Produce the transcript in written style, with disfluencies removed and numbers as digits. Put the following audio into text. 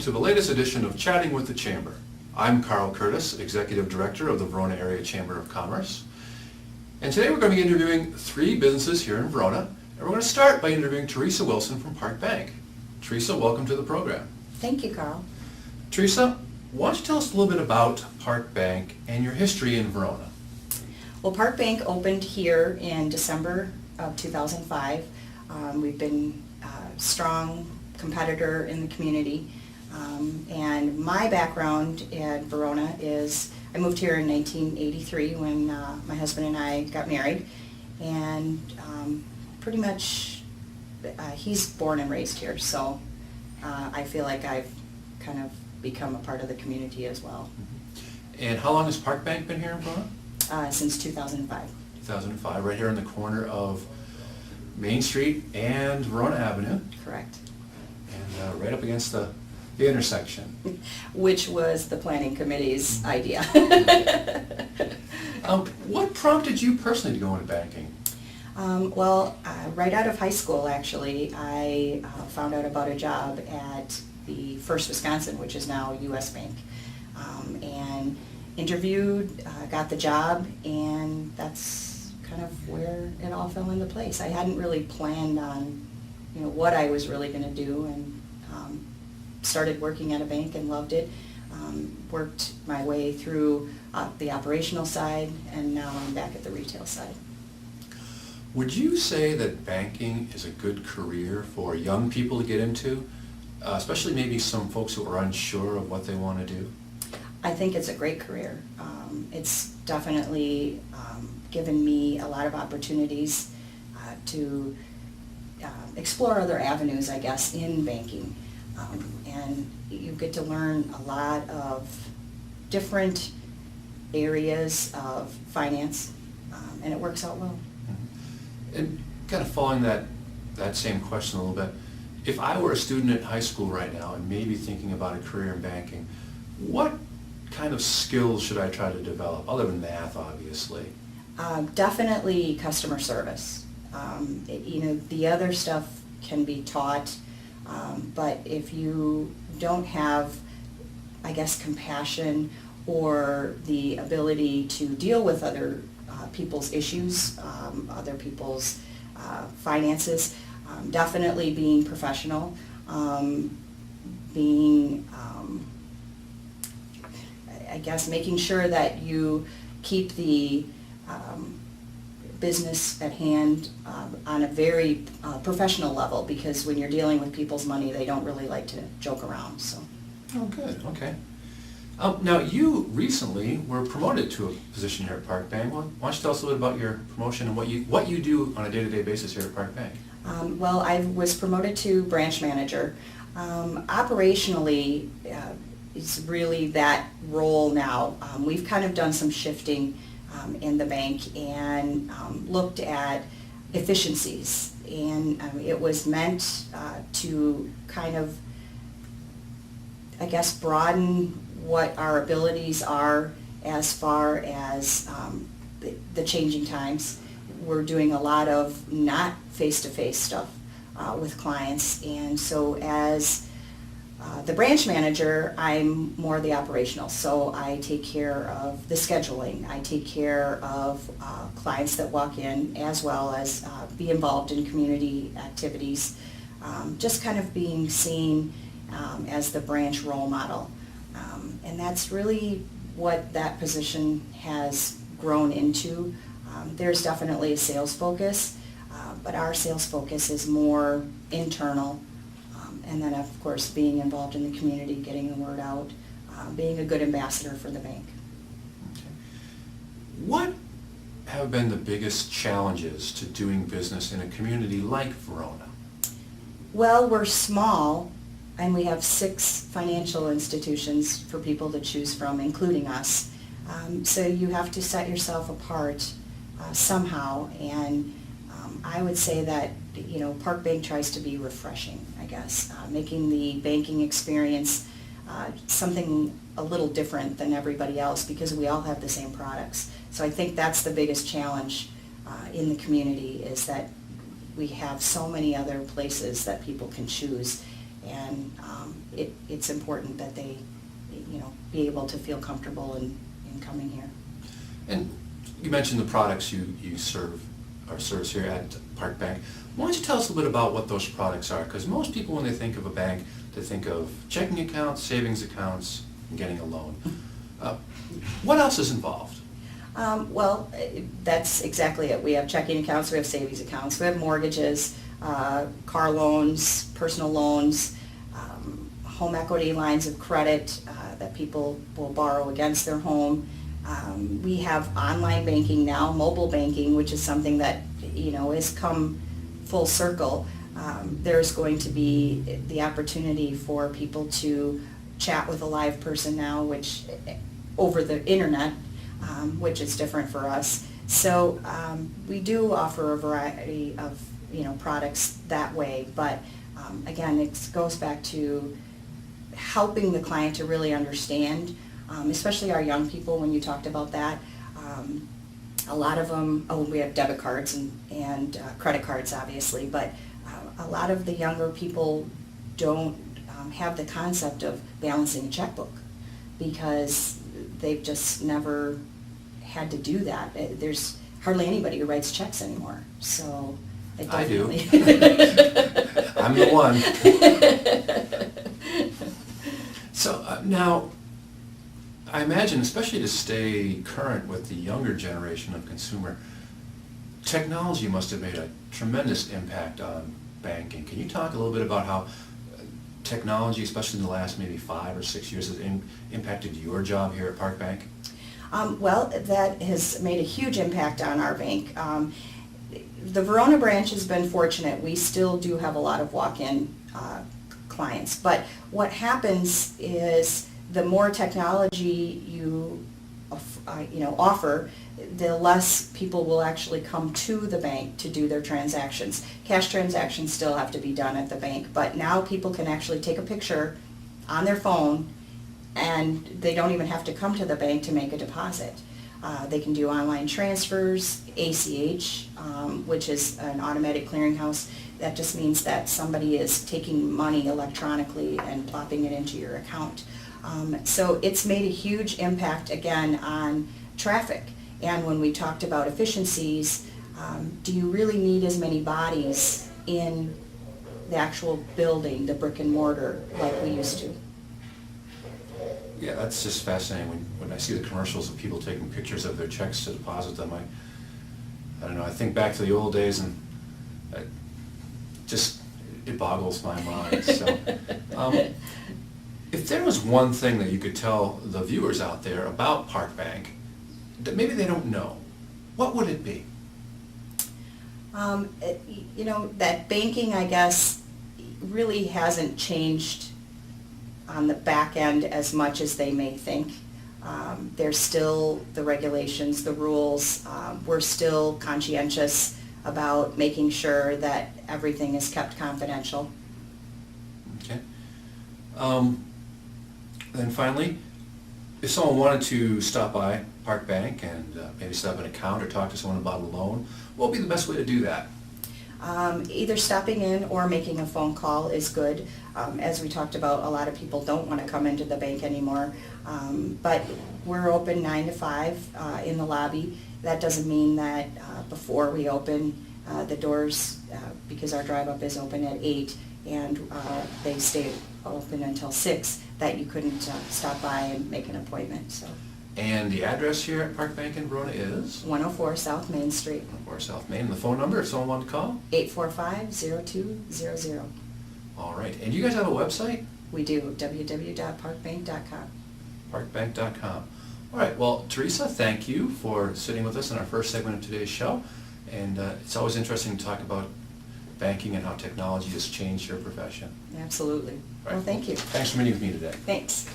to the latest edition of Chatting with the Chamber. I'm Carl Curtis, Executive Director of the Verona Area Chamber of Commerce. And today we're going to be interviewing 3 businesses here in Verona. And we're going to start by interviewing Theresa Wilson from Park Bank. Theresa, welcome to the program. Thank you, Carl. Theresa, why don't you tell us a little bit about Park Bank and your history in Verona? Well, Park Bank opened here in December of 2005. We've been a strong competitor in the community. And my background at Verona is, I moved here in 1983 when my husband and I got married. And pretty much he's born and raised here, so I feel like I've kind of become a part of the community as well. And how long has Park Bank been here in Verona? Since 2005. 2005, right here on the corner of Main Street and Verona Avenue. Correct. And right up against the intersection. Which was the planning committee's idea. What prompted you personally to go into banking? Right out of high school, actually, I found out about a job at the First Wisconsin, which is now U.S. Bank, and interviewed, got the job, and that's kind of where it all fell into place. I hadn't really planned on, what I was really going to do, and started working at a bank and loved it. Worked my way through the operational side, and now I'm back at the retail side. Would you say that banking is a good career for young people to get into, especially maybe some folks who are unsure of what they want to do? I think it's a great career. It's definitely given me a lot of opportunities to explore other avenues, I guess, in banking. And you get to learn a lot of different areas of finance, and it works out well. And kind of following that same question a little bit, if I were a student at high school right now and maybe thinking about a career in banking, what kind of skills should I try to develop, other than math, obviously? Definitely customer service. The other stuff can be taught, but if you don't have, I guess, compassion or the ability to deal with other people's issues, other people's finances, definitely being professional, I guess, making sure that you keep the business at hand on a very professional level, because when you're dealing with people's money, they don't really like to joke around. So. Oh, good. Okay. Now, you recently were promoted to a position here at Park Bank. Why don't you tell us a little bit about your promotion and what you do on a day-to-day basis here at Park Bank? I was promoted to branch manager. Operationally, it's really that role now. We've kind of done some shifting in the bank and looked at efficiencies, and it was meant to kind of, I guess, broaden what our abilities are as far as the changing times. We're doing a lot of not face-to-face stuff with clients, and so as the branch manager, I'm more the operational. So I take care of the scheduling. I take care of clients that walk in, as well as be involved in community activities, just kind of being seen as the branch role model. And that's really what that position has grown into. There's definitely a sales focus, but our sales focus is more internal. And then, of course, being involved in the community, getting the word out, being a good ambassador for the bank. Okay. What have been the biggest challenges to doing business in a community like Verona? Well, we're small, and we have 6 financial institutions for people to choose from, including us. So you have to set yourself apart somehow, and I would say that Park Bank tries to be refreshing, I guess, making the banking experience something a little different than everybody else, because we all have the same products. So I think that's the biggest challenge in the community, is that we have so many other places that people can choose, And it's important that they, be able to feel comfortable in coming here. And you mentioned the products you serve or service here at Park Bank. Why don't you tell us a little bit about what those products are? Because most people, when they think of a bank, they think of checking accounts, savings accounts, and getting a loan. What else is involved? Well, that's exactly it. We have checking accounts, we have savings accounts, we have mortgages, car loans, personal loans, home equity lines of credit that people will borrow against their home. We have online banking now, mobile banking, which is something that, has come full circle. There's going to be the opportunity for people to chat with a live person now, which over the internet, which is different for us. So we do offer a variety of products that way, but again, it goes back to helping the client to really understand, especially our young people. When you talked about that, a lot of them, we have debit cards and credit cards, obviously, but a lot of the younger people don't have the concept of balancing a checkbook because they've just never had to do that. There's hardly anybody who writes checks anymore, so it definitely... I do. I'm the one. So now, I imagine, especially to stay current with the younger generation of consumer, technology must have made a tremendous impact on banking. Can you talk a little bit about how technology, especially in the last maybe 5 or 6 years, has impacted your job here at Park Bank? Well, that has made a huge impact on our bank. The Verona branch has been fortunate. We still do have a lot of walk-in clients, but what happens is the more technology you offer, the less people will actually come to the bank to do their transactions. Cash transactions still have to be done at the bank, but now people can actually take a picture on their phone and they don't even have to come to the bank to make a deposit. They can do online transfers, ACH, which is an automatic clearinghouse. That just means that somebody is taking money electronically and plopping it into your account. So it's made a huge impact, again, on traffic. And when we talked about efficiencies, do you really need as many bodies in the actual building, the brick and mortar, like we used to? Yeah, that's just fascinating. When I see the commercials of people taking pictures of their checks to deposit them, I don't know, I think back to the old days and it boggles my mind. So, if there was one thing that you could tell the viewers out there about Park Bank that maybe they don't know, what would it be? That banking, I guess, really hasn't changed on the back end as much as they may think. There's still the regulations, the rules. We're still conscientious about making sure that everything is kept confidential. Okay. Then finally, if someone wanted to stop by Park Bank and maybe set up an account or talk to someone about a loan, what would be the best way to do that? Either stopping in or making a phone call is good. As we talked about, a lot of people don't want to come into the bank anymore. But we're open 9 to 5 in the lobby. That doesn't mean that before we open the doors, because our drive-up is open at 8 and they stay open until 6, that you couldn't stop by and make an appointment. So. And the address here at Park Bank in Verona is? 104 South Main Street. 104 South Main. And the phone number if someone wanted to call? 845-0200. All right. And you guys have a website? We do, www.parkbank.com. Parkbank.com. All right. Well, Theresa, thank you for sitting with us in our first segment of today's show. And it's always interesting to talk about banking and how technology has changed your profession. Absolutely. Right. Well, thank you. Thanks for meeting with me today. Thanks.